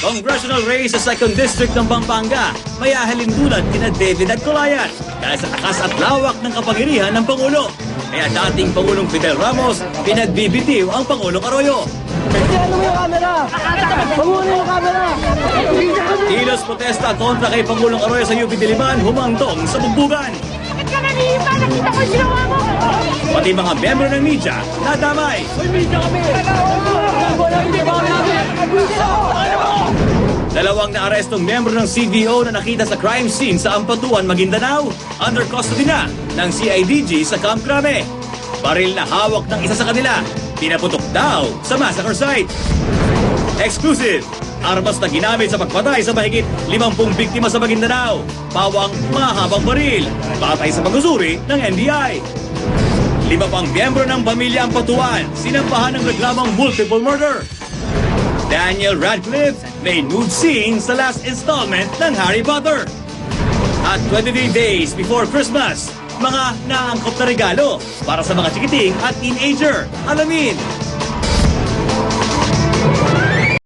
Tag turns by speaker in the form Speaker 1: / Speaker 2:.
Speaker 1: congressional race sa 2nd District ng Pampanga, may ahalintulad kina David at Goliath dahil sa takas at lawak ng kapangyarihan ng Pangulo. Kaya dating Pangulong Fidel Ramos, pinagbibitiw ang Pangulong Arroyo.
Speaker 2: Ano mo yung camera? Pangulo yung camera!
Speaker 1: Kilos protesta kontra kay Pangulong Arroyo sa UP Diliman humantong sa bugbugan.
Speaker 3: Bakit ka nanihima? Nakita ko yung ginawa mo!
Speaker 1: Pati mga membro ng media nadamay. Dalawang naarestong membro ng CVO na nakita sa crime scene sa Ampatuan, Maguindanao, under custody na ng CIDG sa Camp Crame. Baril na hawak ng isa sa kanila, pinaputok daw sa massacre site. Exclusive! Armas na ginamit sa pagpatay sa mahigit 50 biktima sa Maguindanao. Pawang mahabang baril, batay sa pagsusuri ng NBI. 5 pang miyembro ng pamilya Ampatuan, sinampahan ng reklamong multiple murder. Daniel Radcliffe may nude scene sa last installment ng Harry Potter. At 23 days before Christmas, mga naangkop na regalo para sa mga chikiting at teenager. Alamin